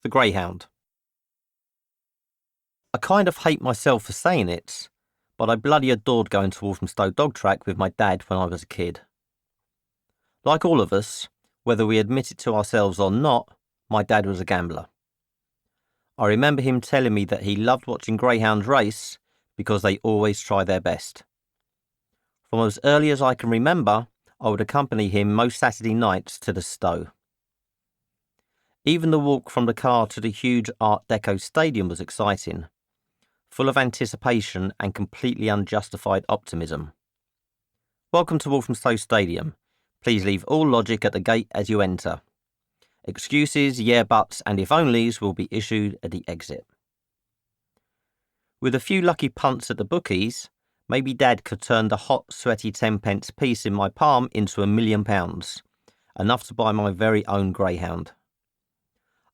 The Greyhound. I kind of hate myself for saying it, but I bloody adored going to Walthamstow Dog Track with my dad when I was a kid. Like all of us, whether we admit it to ourselves or not, my dad was a gambler. I remember him telling me that he loved watching greyhounds race because they always try their best. From as early as I can remember, I would accompany him most Saturday nights to the Stow. Even the walk from the car to the huge Art Deco stadium was exciting, full of anticipation and completely unjustified optimism. Welcome to Walthamstow Stadium. Please leave all logic at the gate as you enter. Excuses, yeah buts and if onlys will be issued at the exit. With a few lucky punts at the bookies, maybe Dad could turn the hot, sweaty 10-pence piece in my palm into £1,000,000, enough to buy my very own greyhound.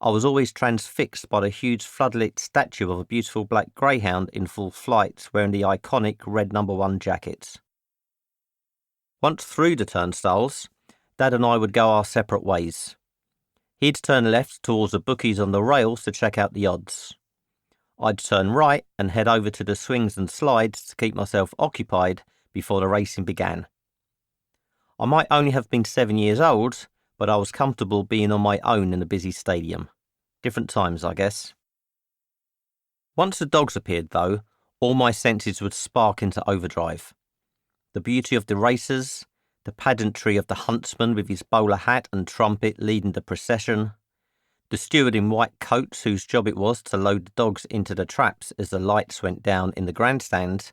I was always transfixed by the huge floodlit statue of a beautiful black greyhound in full flight wearing the iconic red number 1 jackets. Once through the turnstiles, Dad and I would go our separate ways. He'd turn left towards the bookies on the rails to check out the odds. I'd turn right and head over to the swings and slides to keep myself occupied before the racing began. I might only have been 7 years old, but I was comfortable being on my own in a busy stadium. Different times, I guess. Once the dogs appeared, though, all my senses would spark into overdrive. The beauty of the racers, the pageantry of the huntsman with his bowler hat and trumpet leading the procession, the steward in white coats whose job it was to load the dogs into the traps as the lights went down in the grandstand,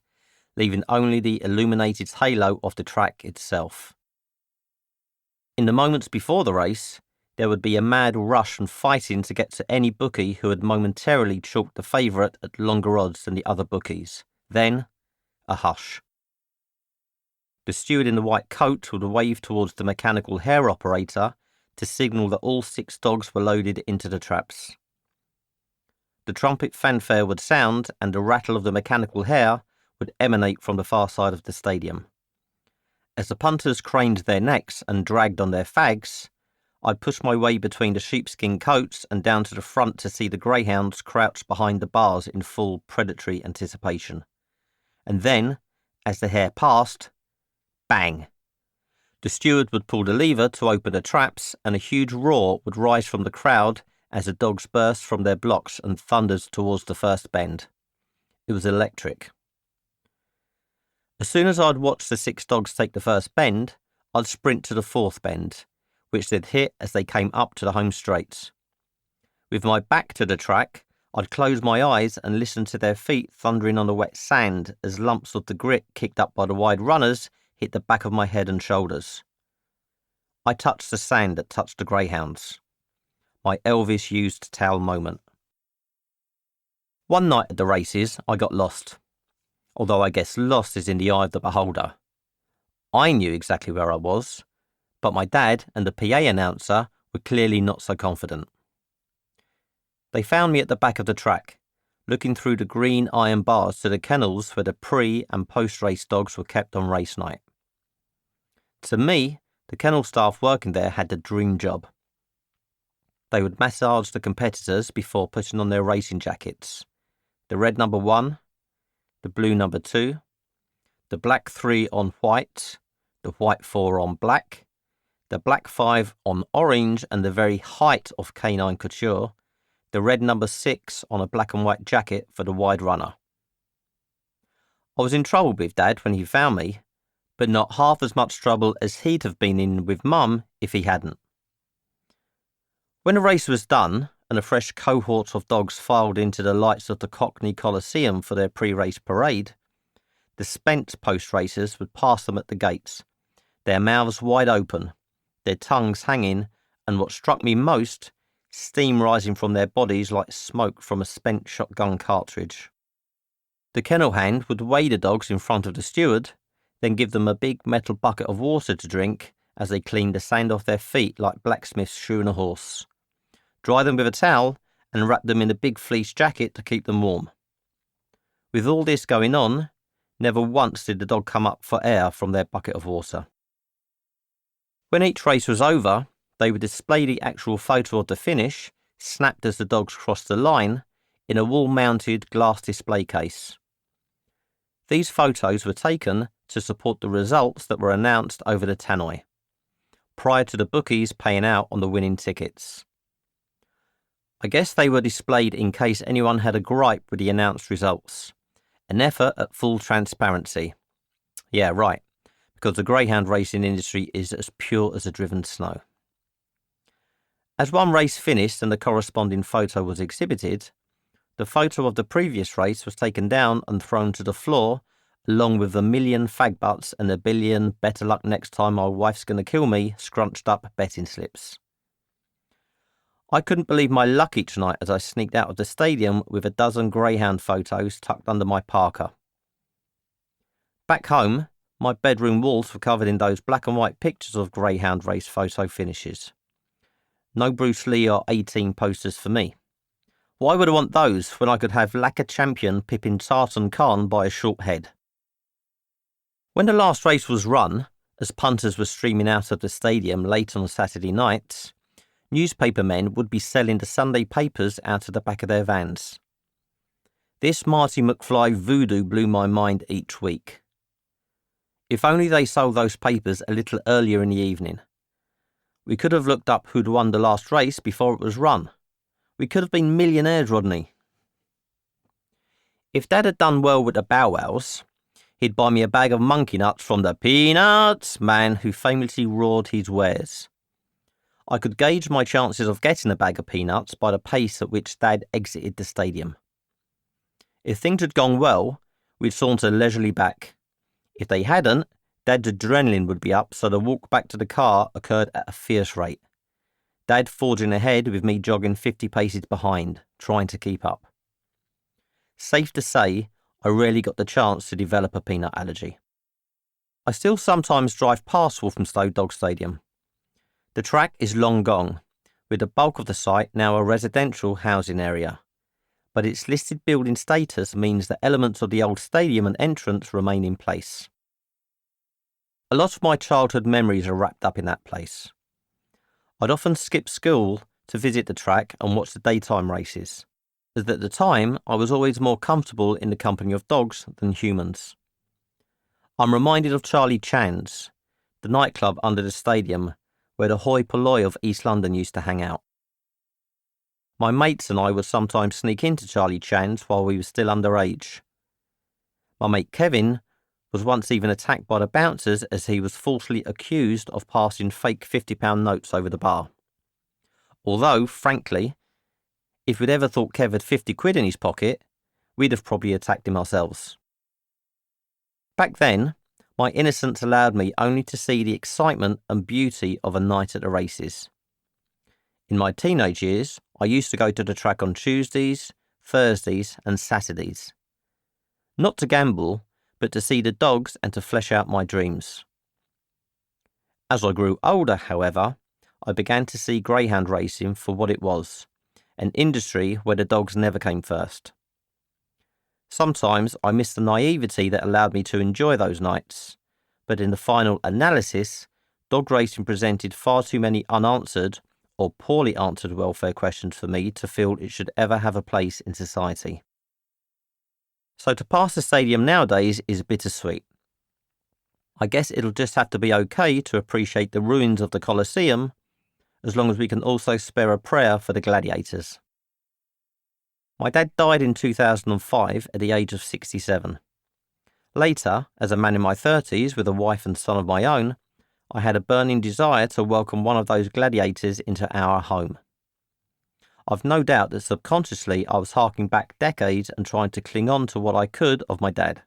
leaving only the illuminated halo of the track itself. In the moments before the race, there would be a mad rush and fighting to get to any bookie who had momentarily chalked the favourite at longer odds than the other bookies. Then, a hush. The steward in the white coat would wave towards the mechanical hair operator to signal that all 6 dogs were loaded into the traps. The trumpet fanfare would sound and the rattle of the mechanical hair would emanate from the far side of the stadium. As the punters craned their necks and dragged on their fags, I'd push my way between the sheepskin coats and down to the front to see the greyhounds crouched behind the bars in full predatory anticipation. And then, as the hare passed, bang! The steward would pull the lever to open the traps and a huge roar would rise from the crowd as the dogs burst from their blocks and thundered towards the first bend. It was electric. As soon as I'd watched the 6 dogs take the first bend, I'd sprint to the 4th bend, which they'd hit as they came up to the home straights. With my back to the track, I'd close my eyes and listen to their feet thundering on the wet sand as lumps of the grit kicked up by the wide runners hit the back of my head and shoulders. I touched the sand that touched the greyhounds. My Elvis used towel moment. One night at the races, I got lost. Although I guess lost is in the eye of the beholder. I knew exactly where I was, but my dad and the PA announcer were clearly not so confident. They found me at the back of the track, looking through the green iron bars to the kennels where the pre- and post-race dogs were kept on race night. To me, the kennel staff working there had the dream job. They would massage the competitors before putting on their racing jackets. The red number 1, the blue number 2, the black 3 on white, the white 4 on black, the black 5 on orange and the very height of canine couture, the red number 6 on a black and white jacket for the wide runner. I was in trouble with Dad when he found me, but not half as much trouble as he'd have been in with Mum if he hadn't. When the race was done and a fresh cohort of dogs filed into the lights of the Cockney Coliseum for their pre-race parade, the spent post-racers would pass them at the gates, their mouths wide open, their tongues hanging, and what struck me most, steam rising from their bodies like smoke from a spent shotgun cartridge. The kennel hand would weigh the dogs in front of the steward, then give them a big metal bucket of water to drink as they cleaned the sand off their feet like blacksmiths shoeing a horse, dry them with a towel, and wrap them in a big fleece jacket to keep them warm. With all this going on, never once did the dog come up for air from their bucket of water. When each race was over, they would display the actual photo of the finish, snapped as the dogs crossed the line, in a wall-mounted glass display case. These photos were taken to support the results that were announced over the tannoy, prior to the bookies paying out on the winning tickets. I guess they were displayed in case anyone had a gripe with the announced results. An effort at full transparency. Yeah, right, because the greyhound racing industry is as pure as a driven snow. As one race finished and the corresponding photo was exhibited, the photo of the previous race was taken down and thrown to the floor, along with the million fag butts and the billion better luck next time my wife's gonna kill me scrunched up betting slips. I couldn't believe my luck each night as I sneaked out of the stadium with a dozen greyhound photos tucked under my parka. Back home, my bedroom walls were covered in those black and white pictures of greyhound race photo finishes. No Bruce Lee or 18 posters for me. Why would I want those when I could have lacquer champion pipping Tartan Khan by a short head? When the last race was run, as punters were streaming out of the stadium late on Saturday nights, newspaper men would be selling the Sunday papers out of the back of their vans. This Marty McFly voodoo blew my mind each week. If only they sold those papers a little earlier in the evening. We could have looked up who'd won the last race before it was run. We could have been millionaires, Rodney. If Dad had done well with the Bow Wows, he'd buy me a bag of monkey nuts from the Peanuts man who famously roared his wares. I could gauge my chances of getting a bag of peanuts by the pace at which Dad exited the stadium. If things had gone well, we'd saunter leisurely back. If they hadn't, Dad's adrenaline would be up, so the walk back to the car occurred at a fierce rate. Dad forging ahead with me jogging 50 paces behind, trying to keep up. Safe to say, I rarely got the chance to develop a peanut allergy. I still sometimes drive past Walthamstow Dog Stadium. The track is long gone, with the bulk of the site now a residential housing area, but its listed building status means that elements of the old stadium and entrance remain in place. A lot of my childhood memories are wrapped up in that place. I'd often skip school to visit the track and watch the daytime races, as at the time I was always more comfortable in the company of dogs than humans. I'm reminded of Charlie Chan's, the nightclub under the stadium where the hoi polloi of East London used to hang out. My mates and I would sometimes sneak into Charlie Chan's while we were still underage. My mate Kevin was once even attacked by the bouncers as he was falsely accused of passing fake £50 notes over the bar. Although, frankly, if we'd ever thought Kev had 50 quid in his pocket, we'd have probably attacked him ourselves. Back then, my innocence allowed me only to see the excitement and beauty of a night at the races. In my teenage years, I used to go to the track on Tuesdays, Thursdays and Saturdays. Not to gamble, but to see the dogs and to flesh out my dreams. As I grew older, however, I began to see greyhound racing for what it was, an industry where the dogs never came first. Sometimes I missed the naivety that allowed me to enjoy those nights, but in the final analysis, dog racing presented far too many unanswered or poorly answered welfare questions for me to feel it should ever have a place in society. So to pass the stadium nowadays is bittersweet. I guess it'll just have to be okay to appreciate the ruins of the Colosseum, as long as we can also spare a prayer for the gladiators. My dad died in 2005 at the age of 67. Later, as a man in my 30s with a wife and son of my own, I had a burning desire to welcome one of those gladiators into our home. I've no doubt that subconsciously I was harking back decades and trying to cling on to what I could of my dad.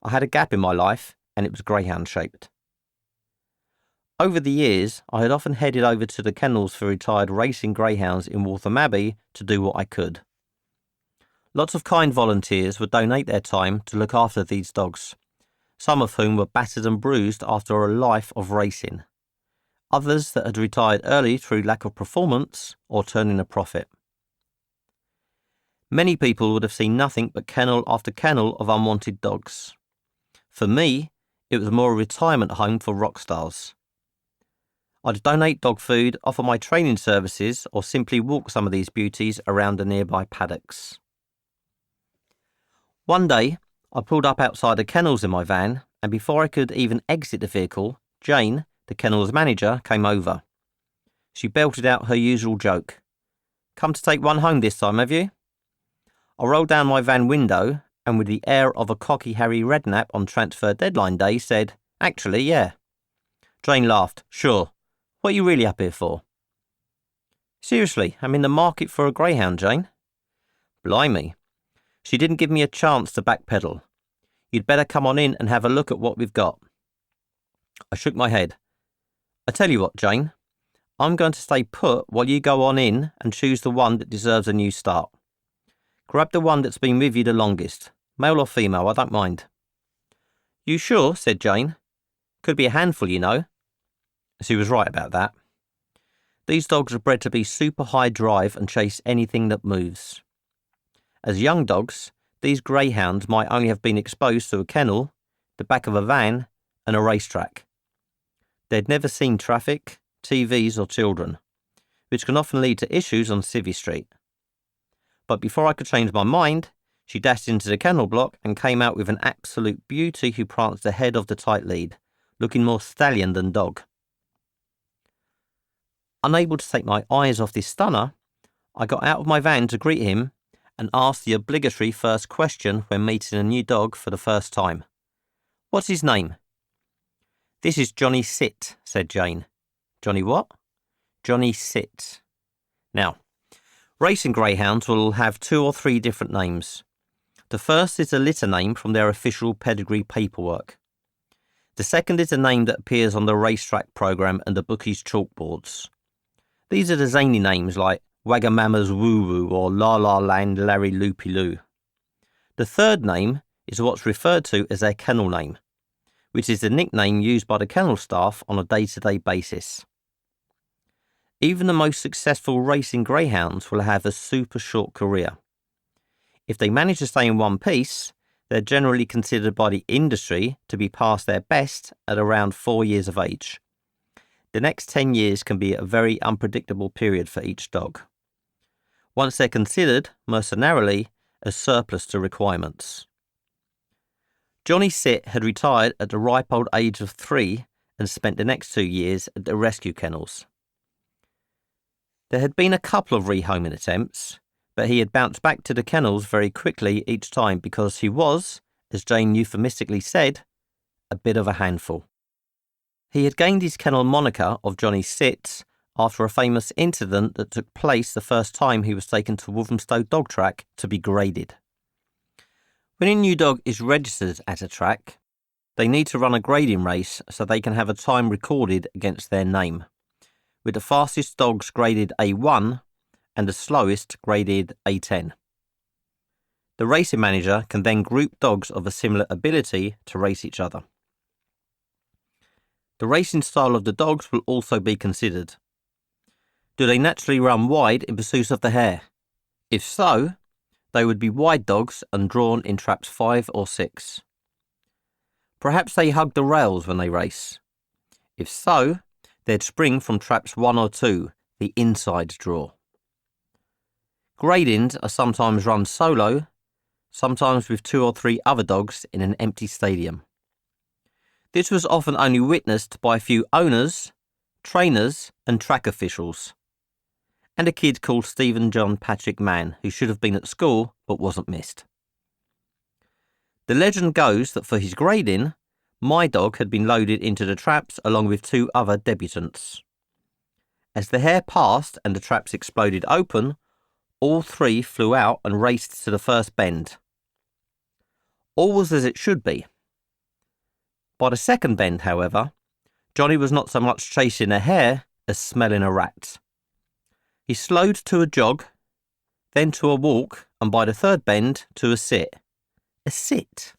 I had a gap in my life, and it was greyhound-shaped. Over the years, I had often headed over to the kennels for retired racing greyhounds in Waltham Abbey to do what I could. Lots of kind volunteers would donate their time to look after these dogs, some of whom were battered and bruised after a life of racing. Others that had retired early through lack of performance or turning a profit. Many people would have seen nothing but kennel after kennel of unwanted dogs. For me, it was more a retirement home for rock stars. I'd donate dog food, offer my training services, or simply walk some of these beauties around the nearby paddocks. One day, I pulled up outside the kennels in my van, and before I could even exit the vehicle, Jane, the kennel's manager, came over. She belted out her usual joke. "Come to take one home this time, have you?" I rolled down my van window and with the air of a cocky Harry Redknapp on transfer deadline day said, "Actually, yeah." Jane laughed. "Sure. What are you really up here for?" "Seriously, I'm in the market for a greyhound, Jane." Blimey. She didn't give me a chance to backpedal. "You'd better come on in and have a look at what we've got." I shook my head. "I tell you what, Jane, I'm going to stay put while you go on in and choose the one that deserves a new start. Grab the one that's been with you the longest. Male or female, I don't mind." "You sure?" said Jane. "Could be a handful, you know." She was right about that. These dogs are bred to be super high drive and chase anything that moves. As young dogs, these greyhounds might only have been exposed to a kennel, the back of a van, and a racetrack. They'd never seen traffic, TVs or children, which can often lead to issues on Civvy Street. But before I could change my mind, she dashed into the kennel block and came out with an absolute beauty who pranced ahead of the tight lead, looking more stallion than dog. Unable to take my eyes off this stunner, I got out of my van to greet him and asked the obligatory first question when meeting a new dog for the first time. "What's his name?" "This is Johnny Sit," said Jane. "Johnny what?" "Johnny Sit." Now, racing greyhounds will have 2 or 3 different names. The first is a litter name from their official pedigree paperwork. The second is a name that appears on the racetrack programme and the bookies' chalkboards. These are the zany names like Wagamama's Woo Woo or La La Land Larry Loopy Loo. The third name is what's referred to as their kennel name, which is the nickname used by the kennel staff on a day-to-day basis. Even the most successful racing greyhounds will have a super short career. If they manage to stay in one piece, they're generally considered by the industry to be past their best at around 4 years of age. The next 10 years can be a very unpredictable period for each dog. Once they're considered, mercenarily, as surplus to requirements. Johnny Sit had retired at the ripe old age of 3 and spent the next 2 years at the rescue kennels. There had been a couple of rehoming attempts, but he had bounced back to the kennels very quickly each time because he was, as Jane euphemistically said, a bit of a handful. He had gained his kennel moniker of Johnny Sits after a famous incident that took place the first time he was taken to Walthamstow Dog Track to be graded. When a new dog is registered at a track, they need to run a grading race so they can have a time recorded against their name, with the fastest dogs graded A1 and the slowest graded A10. The racing manager can then group dogs of a similar ability to race each other. The racing style of the dogs will also be considered. Do they naturally run wide in pursuit of the hare? If so, they would be wide dogs and drawn in traps 5 or 6. Perhaps they hug the rails when they race. If so, they'd spring from traps 1 or 2, the inside draw. Gradings are sometimes run solo, sometimes with 2 or 3 other dogs in an empty stadium. This was often only witnessed by a few owners, trainers and track officials, and a kid called Stephen John Patrick Mann who should have been at school but wasn't missed. The legend goes that for his grading, my dog had been loaded into the traps along with 2 other debutants. As the hare passed and the traps exploded open, all 3 flew out and raced to the first bend. All was as it should be. By the second bend, however, Johnny was not so much chasing a hare as smelling a rat. He slowed to a jog, then to a walk, and by the third bend to a sit. A sit.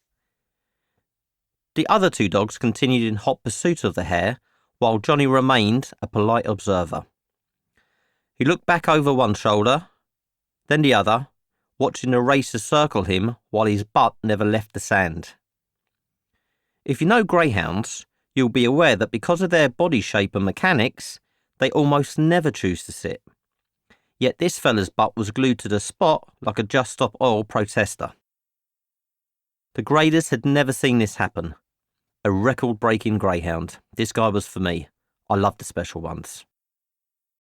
The other 2 dogs continued in hot pursuit of the hare, while Johnny remained a polite observer. He looked back over one shoulder, then the other, watching the racers circle him while his butt never left the sand. If you know greyhounds, You'll be aware that because of their body shape and mechanics, they almost never choose to sit. Yet this fella's butt was glued to the spot like a Just Stop Oil protester. The graders had never seen this happen. A record-breaking greyhound. This guy was for me. I love the special ones.